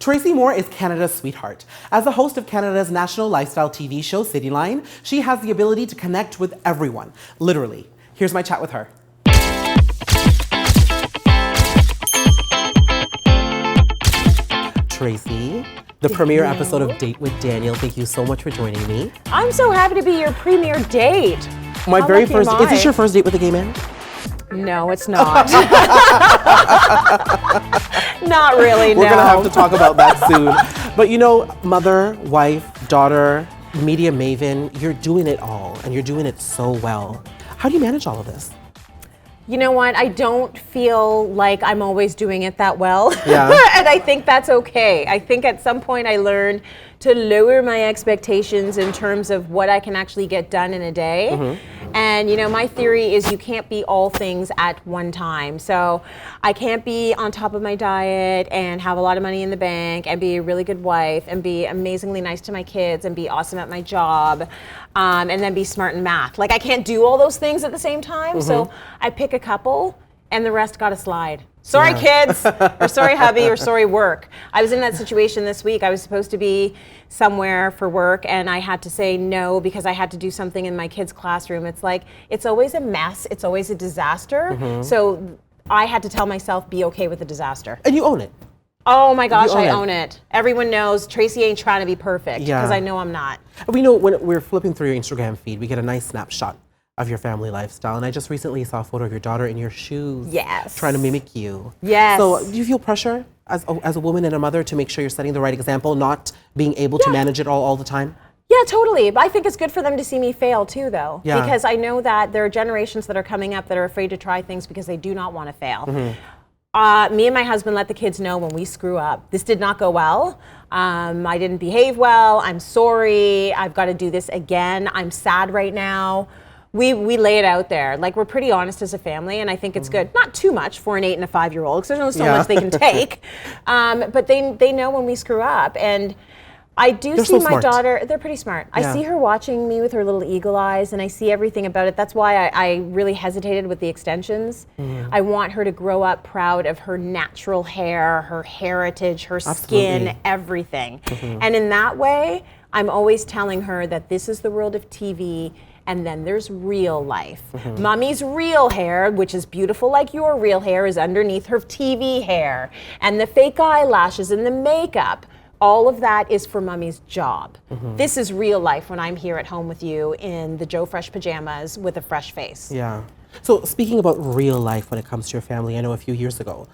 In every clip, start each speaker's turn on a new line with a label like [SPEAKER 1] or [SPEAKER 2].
[SPEAKER 1] Tracy Moore is Canada's sweetheart. As the host of Canada's national lifestyle TV show, Cityline, she has the ability to connect with everyone, literally. Here's my chat with her. Tracy, the premiere episode of Date with Daniel. Thank you so much for joining me.
[SPEAKER 2] I'm so happy to be your premiere date.
[SPEAKER 1] My very first, is this your first date with a gay man?
[SPEAKER 2] No, it's not. Not really, no.
[SPEAKER 1] We're gonna have to talk about that soon. But you know, mother, wife, daughter, media maven, you're doing it all and you're doing it so well. How do you manage all of this?
[SPEAKER 2] You know what? I don't feel like I'm always doing it that well.
[SPEAKER 1] Yeah.
[SPEAKER 2] And I think that's okay. I think at some point I learned to lower my expectations in terms of what I can actually get done in a day. Mm-hmm. And you know, my theory is you can't be all things at one time. So I can't be on top of my diet and have a lot of money in the bank and be a really good wife and be amazingly nice to my kids and be awesome at my job and then be smart in math. Like I can't do all those things at the same time. Mm-hmm. So I pick a couple and the rest got to slide. Sorry, kids, or sorry, hubby, or sorry, work. I was in that situation this week. I was supposed to be somewhere for work, and I had to say no because I had to do something in my kids' classroom. It's like, it's always a mess. It's always a disaster. Mm-hmm. So I had to tell myself, be okay with the disaster.
[SPEAKER 1] And you own it.
[SPEAKER 2] Oh my gosh, I own it. Everyone knows Tracy ain't trying to be perfect because I know I'm not.
[SPEAKER 1] We know when we're flipping through your Instagram feed, we get a nice snapshot of your family lifestyle. And I just recently saw a photo of your daughter in your shoes.
[SPEAKER 2] Yes.
[SPEAKER 1] Trying to mimic you.
[SPEAKER 2] Yes.
[SPEAKER 1] So do you feel pressure as a woman and a mother to make sure you're setting the right example, not being able to manage it all the time?
[SPEAKER 2] Yeah, totally. But I think it's good for them to see me fail too, though.
[SPEAKER 1] Yeah.
[SPEAKER 2] Because I know that there are generations that are coming up that are afraid to try things because they do not want to fail. Mm-hmm. Me and my husband let the kids know when we screw up. This did not go well. I didn't behave well. I'm sorry. I've got to do this again. I'm sad right now. We lay it out there. Like, we're pretty honest as a family, and I think it's good. Not too much for an 8 and a 5-year-old, because there's only so much they can take. But they know when we screw up. And I do see my daughter, they're pretty smart. I see her watching me with her little eagle eyes, and I see everything about it. That's why I really hesitated with the extensions. I want her to grow up proud of her natural hair, her heritage, her skin, everything. And in that way, I'm always telling her that this is the world of TV, and then there's real life. Mommy's real hair, which is beautiful like your real hair, is underneath her TV hair. And the fake eyelashes and the makeup, all of that is for mommy's job. This is real life when I'm here at home with you in the Joe Fresh pajamas with a fresh face.
[SPEAKER 1] Yeah. So speaking about real life when it comes to your family, I know a few years ago,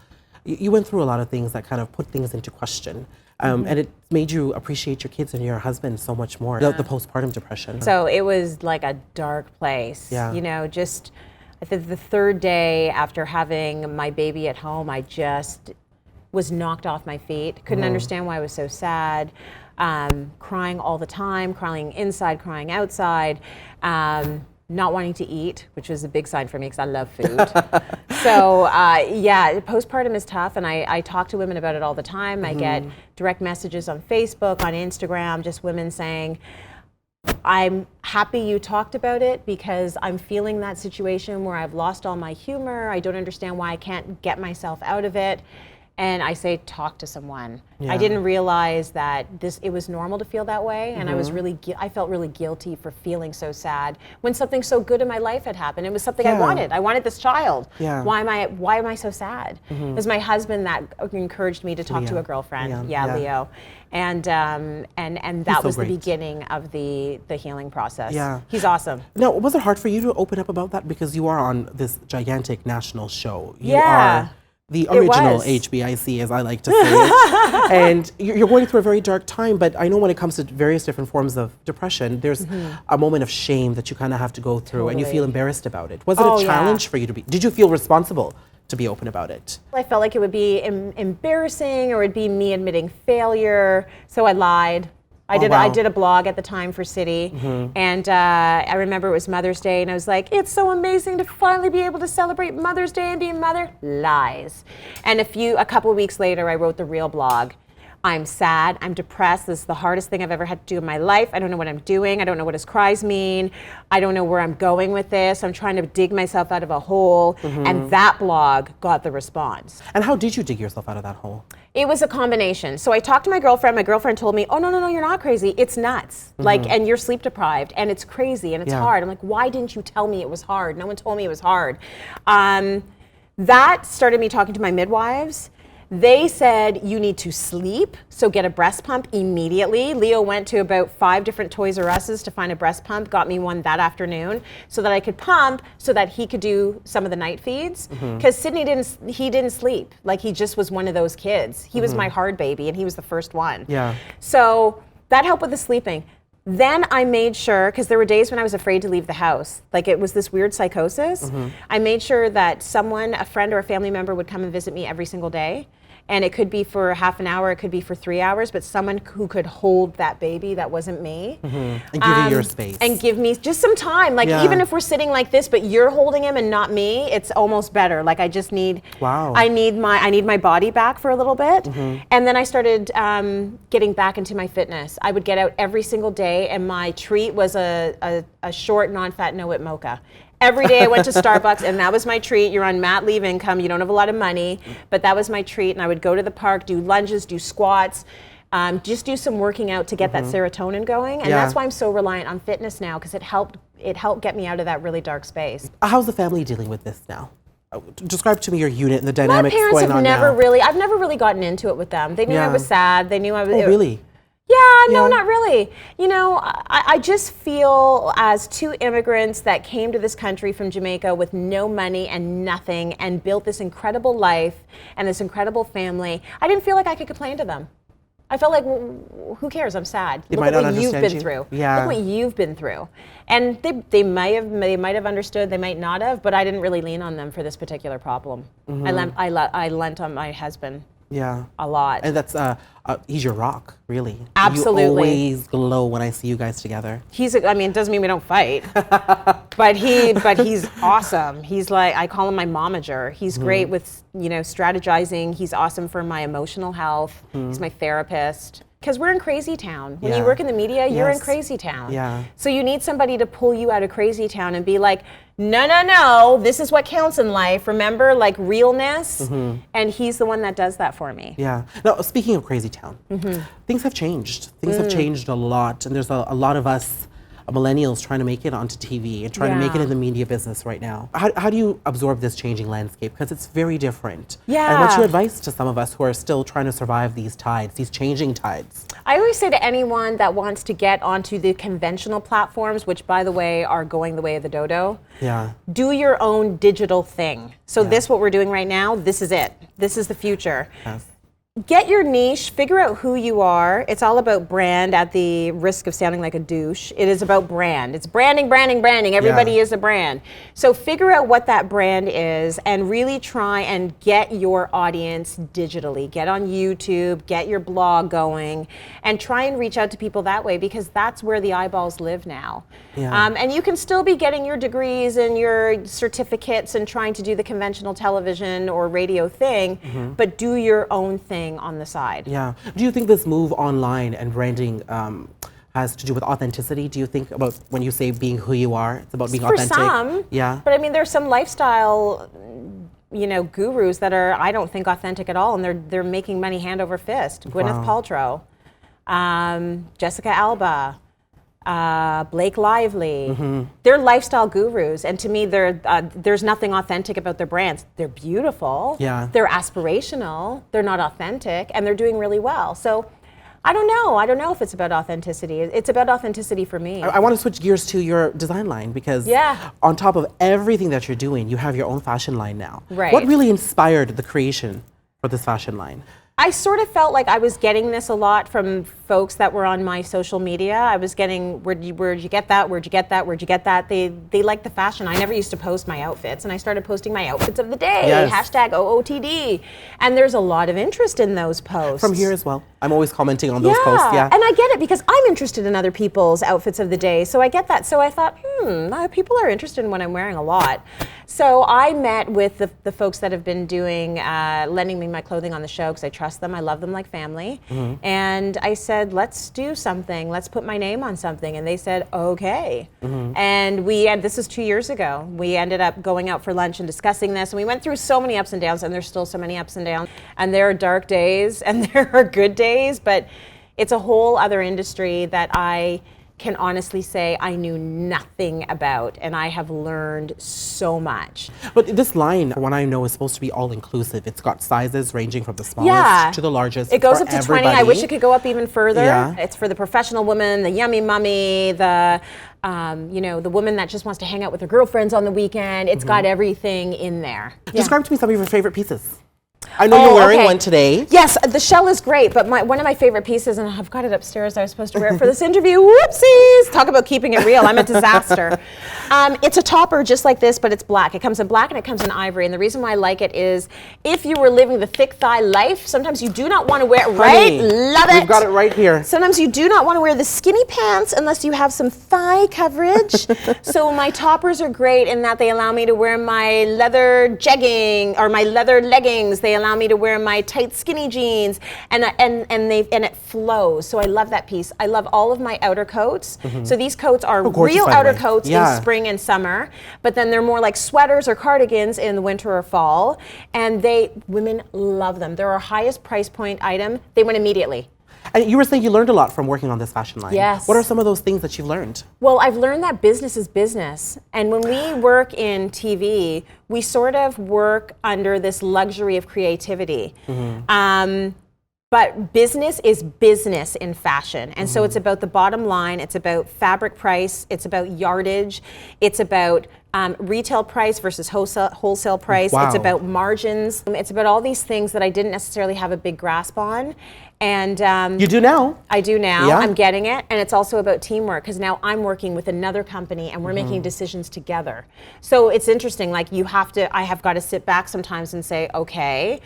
[SPEAKER 1] you went through a lot of things that kind of put things into question. And it made you appreciate your kids and your husband so much more, the postpartum depression.
[SPEAKER 2] So it was like a dark place. Yeah. You know, just I think the third day after having my baby at home, I just was knocked off my feet. Couldn't understand why I was so sad. Crying all the time, crying inside, crying outside. Not wanting to eat, which was a big sign for me because I love food. So postpartum is tough, and I talk to women about it all the time. I get direct messages on Facebook, on Instagram, just women saying, I'm happy you talked about it because I'm feeling that situation where I've lost all my humor. I don't understand why I can't get myself out of it. And I say, talk to someone. I didn't realize that it was normal to feel that way, and I felt really guilty for feeling so sad when something so good in my life had happened. It was something I wanted. I wanted this child. Why am I so sad? It was my husband that encouraged me to talk to a girlfriend. Leo, and that was the beginning of the healing process. Yeah, he's awesome.
[SPEAKER 1] Now, was it hard for you to open up about that because you are on this gigantic national show? You are the original HBIC, as I like to say it. And you're going through a very dark time, but I know when it comes to various different forms of depression, there's a moment of shame that you kind of have to go through, and you feel embarrassed about it. Was it a challenge for you to be, did you feel responsible to be open about it?
[SPEAKER 2] I felt like it would be embarrassing, or it'd be me admitting failure, so I lied. I did a blog at the time for City, and I remember it was Mother's Day, and I was like, it's so amazing to finally be able to celebrate Mother's Day and be a mother. Lies. And a couple of weeks later, I wrote the real blog. I'm sad, I'm depressed, this is the hardest thing I've ever had to do in my life. I don't know what I'm doing, I don't know what his cries mean, I don't know where I'm going with this, I'm trying to dig myself out of a hole, and that blog got the response.
[SPEAKER 1] And how did you dig yourself out of that hole?
[SPEAKER 2] It was a combination. So I talked to my girlfriend told me, oh, no, you're not crazy, it's nuts. Like, and you're sleep deprived, and it's crazy, and it's hard. I'm like, why didn't you tell me it was hard? No one told me it was hard. That started me talking to my midwives. They said, you need to sleep, so get a breast pump immediately. Leo went to about 5 different Toys R Us's to find a breast pump, got me one that afternoon, so that I could pump, so that he could do some of the night feeds. Because Sydney didn't sleep. Like, he just was one of those kids. He was my hard baby, and he was the first one. Yeah. So that helped with the sleeping. Then I made sure, because there were days when I was afraid to leave the house, like it was this weird psychosis. I made sure that someone, a friend or a family member, would come and visit me every single day. And it could be for half an hour, it could be for 3 hours, but someone who could hold that baby that wasn't me.
[SPEAKER 1] And give you your space.
[SPEAKER 2] And give me just some time. Like, even if we're sitting like this, but you're holding him and not me, it's almost better. Like, I just need, I need my body back for a little bit. And then I started getting back into my fitness. I would get out every single day, and my treat was a short, non-fat, no-whip mocha. Every day I went to Starbucks, and that was my treat. You're on mat leave income, you don't have a lot of money, but that was my treat. And I would go to the park, do lunges, do squats, just do some working out to get that serotonin going. And that's why I'm so reliant on fitness now, because it helped get me out of that really dark space.
[SPEAKER 1] How's the family dealing with this now? Describe to me your unit and the dynamics going on now.
[SPEAKER 2] My parents I've never really gotten into it with them. They knew I was sad. They knew I was.
[SPEAKER 1] Oh, really?
[SPEAKER 2] Yeah, no, not really. You know, I just feel, as 2 immigrants that came to this country from Jamaica with no money and nothing, and built this incredible life and this incredible family, I didn't feel like I could complain to them. I felt like, well, who cares? I'm sad.
[SPEAKER 1] Look at what you've
[SPEAKER 2] been through. Look what you've been through. And they might have understood, they might not have, but I didn't really lean on them for this particular problem. I lent on my husband.
[SPEAKER 1] Yeah.
[SPEAKER 2] A lot.
[SPEAKER 1] And that's, he's your rock, really.
[SPEAKER 2] Absolutely.
[SPEAKER 1] You always glow when I see you guys together.
[SPEAKER 2] It doesn't mean we don't fight, but he's awesome. He's like, I call him my momager. He's great with, strategizing. He's awesome for my emotional health. He's my therapist. Because we're in crazy town. When you work in the media, you're in crazy town. Yeah. So you need somebody to pull you out of crazy town and be like, no, this is what counts in life. Remember, like, realness. And he's the one that does that for me.
[SPEAKER 1] Yeah. Now, speaking of crazy town, things have changed. Things have changed a lot. And there's a lot of us millennials trying to make it onto TV and trying to make it in the media business right now. How do you absorb this changing landscape? Because it's very different. Yeah. And what's your advice to some of us who are still trying to survive these tides, these changing tides?
[SPEAKER 2] I always say to anyone that wants to get onto the conventional platforms, which, by the way, are going the way of the dodo, do your own digital thing. So this, what we're doing right now, this is it. This is the future. Yes. Get your niche, figure out who you are. It's all about brand, at the risk of sounding like a douche. It is about brand. It's branding. Everybody is a brand. So figure out what that brand is and really try and get your audience digitally. Get on YouTube, get your blog going, and try and reach out to people that way, because that's where the eyeballs live now. Yeah. And you can still be getting your degrees and your certificates and trying to do the conventional television or radio thing, but do your own thing on the side. Yeah.
[SPEAKER 1] Do you think this move online and branding has to do with authenticity? Do you think about, when you say being who you are, it's about being authentic?
[SPEAKER 2] For some. Yeah. But I mean, there's some lifestyle, gurus that are, I don't think, authentic at all, and they're making money hand over fist. Gwyneth Paltrow, Jessica Alba, Blake Lively. They're lifestyle gurus, and to me, there's nothing authentic about their brands. They're beautiful, they're aspirational, they're not authentic, and they're doing really well. So I don't know if it's about authenticity. It's about authenticity for me.
[SPEAKER 1] I want to switch gears to your design line, because on top of everything that you're doing, you have your own fashion line now. Right. What really inspired the creation for this fashion line?
[SPEAKER 2] I sort of felt like I was getting this a lot from folks that were on my social media. I was getting, where'd you get that? Where'd you get that? Where'd you get that? They like the fashion. I never used to post my outfits, and I started posting my outfits of the day, hashtag OOTD. And there's a lot of interest in those posts.
[SPEAKER 1] From here as well. I'm always commenting on those posts,
[SPEAKER 2] and I get it, because I'm interested in other people's outfits of the day, so I get that. So I thought, people are interested in what I'm wearing a lot. So I met with the folks that have been doing, lending me my clothing on the show because I trust them. I love them like family. And I said, let's do something. Let's put my name on something. And they said, okay. And this was 2 years ago. We ended up going out for lunch and discussing this. And we went through so many ups and downs, and there's still so many ups and downs. And there are dark days and there are good days, but it's a whole other industry that I can honestly say I knew nothing about, and I have learned so much.
[SPEAKER 1] But this line, one I know, is supposed to be all-inclusive. It's got sizes ranging from the smallest to the largest.
[SPEAKER 2] It goes up to 20. I wish it could go up even further.
[SPEAKER 1] Yeah.
[SPEAKER 2] It's for the professional woman, the yummy mummy, the the woman that just wants to hang out with her girlfriends on the weekend. It's got everything in there.
[SPEAKER 1] Describe to me some of your favorite pieces. I know you're wearing one today.
[SPEAKER 2] Yes, the shell is great, but one of my favorite pieces, and I've got it upstairs, I was supposed to wear it for this interview. Whoopsies! Talk about keeping it real. I'm a disaster. It's a topper just like this, but it's black. It comes in black and it comes in ivory. And the reason why I like it is if you were living the thick thigh life, sometimes you do not want to wear it, right? Love it.
[SPEAKER 1] We've got it right here.
[SPEAKER 2] Sometimes you do not want to wear the skinny pants unless you have some thigh coverage. So my toppers are great in that they allow me to wear my leather jegging or my leather leggings. They allow me to wear my tight skinny jeans, and it flows. So I love that piece. I love all of my outer coats. So these coats are real outer coats in spring and summer, but then they're more like sweaters or cardigans in the winter or fall. And women love them. They're our highest price point item. They went immediately.
[SPEAKER 1] And you were saying you learned a lot from working on this fashion line.
[SPEAKER 2] Yes.
[SPEAKER 1] What are some of those things that you've learned?
[SPEAKER 2] Well, I've learned that business is business. And when we work in TV, we sort of work under this luxury of creativity. But business is business in fashion. And so it's about the bottom line. It's about fabric price. It's about yardage. It's about retail price versus wholesale price. It's about margins. It's about all these things that I didn't necessarily have a big grasp on. And
[SPEAKER 1] you do now.
[SPEAKER 2] I do now. Yeah. I'm getting it. And it's also about teamwork because now I'm working with another company and we're making decisions together. So it's interesting. Like I have got to sit back sometimes and say, okay,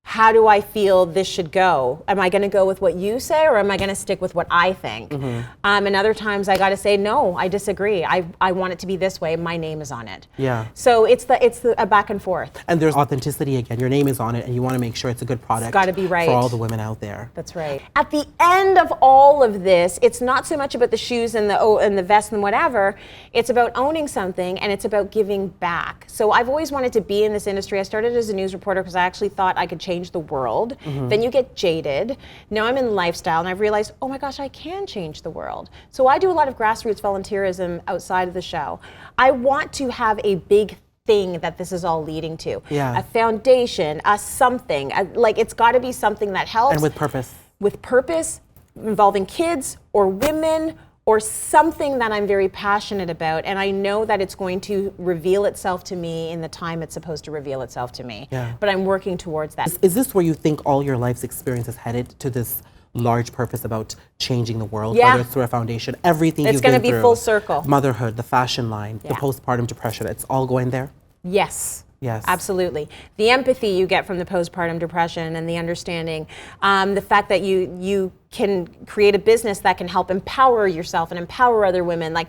[SPEAKER 2] how do I feel this should go? Am I going to go with what you say, or am I going to stick with what I think? And other times I got to say, no, I disagree. I want it to be this way. My name is on it.
[SPEAKER 1] Yeah.
[SPEAKER 2] So it's a back and forth.
[SPEAKER 1] And there's authenticity again. Your name is on it, and you want to make sure it's a good product.
[SPEAKER 2] It's got to be right
[SPEAKER 1] for all the women out there.
[SPEAKER 2] That's right. At the end of all of this, it's not so much about the shoes and the vest and whatever. It's about owning something, and it's about giving back. So I've always wanted to be in this industry. I started as a news reporter because I actually thought I could change the world. Then you get jaded. Now I'm in lifestyle and I've realized, oh my gosh, I can change the world. So I do a lot of grassroots volunteerism outside of the show. I want to have a big thing that this is all leading to. A foundation, a something, like it's got to be something that helps.
[SPEAKER 1] And with purpose.
[SPEAKER 2] With purpose, involving kids or women or something that I'm very passionate about, and I know that it's going to reveal itself to me in the time it's supposed to reveal itself to me. But I'm working towards that.
[SPEAKER 1] Is this where you think all your life's experience is headed, to this large purpose about changing the world, whether it's through a foundation, everything you've been through?
[SPEAKER 2] It's going to be full circle.
[SPEAKER 1] Motherhood, the fashion line, the postpartum depression, it's all going there?
[SPEAKER 2] Yes.
[SPEAKER 1] Yes.
[SPEAKER 2] Absolutely. The empathy you get from the postpartum depression and the understanding, the fact that you can create a business that can help empower yourself and empower other women. Like,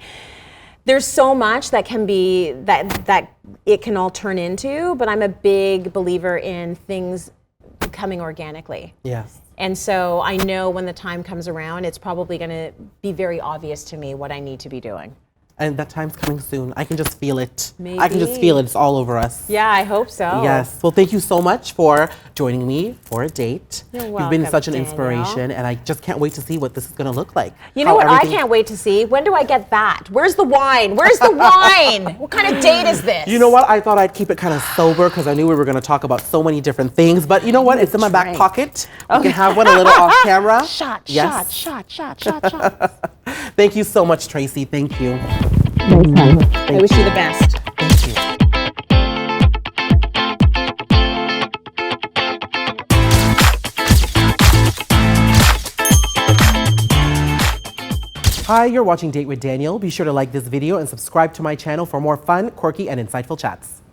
[SPEAKER 2] there's so much that can be, that it can all turn into, but I'm a big believer in things coming organically.
[SPEAKER 1] Yes.
[SPEAKER 2] And so I know when the time comes around, it's probably going to be very obvious to me what I need to be doing.
[SPEAKER 1] And that time's coming soon. I can just feel it.
[SPEAKER 2] Maybe.
[SPEAKER 1] I can just feel it. It's all over us.
[SPEAKER 2] Yeah, I hope so.
[SPEAKER 1] Yes. Well, thank you so much for joining me for a date.
[SPEAKER 2] You're welcome,
[SPEAKER 1] You've been such an
[SPEAKER 2] Daniel.
[SPEAKER 1] inspiration, and I just can't wait to see what this is going to look like.
[SPEAKER 2] You know what I can't wait to see? When do I get that? Where's the wine? Where's the wine? What kind of date is this?
[SPEAKER 1] You know what? I thought I'd keep it kind of sober because I knew we were going to talk about so many different things. But you know what? It's in my back pocket. You can have one a little off camera.
[SPEAKER 2] Shot.
[SPEAKER 1] Thank you so much, Tracy. Thank you.
[SPEAKER 2] I wish you the best.
[SPEAKER 1] Thank you. Hi, you're watching Date with Daniel. Be sure to like this video and subscribe to my channel for more fun, quirky, and insightful chats.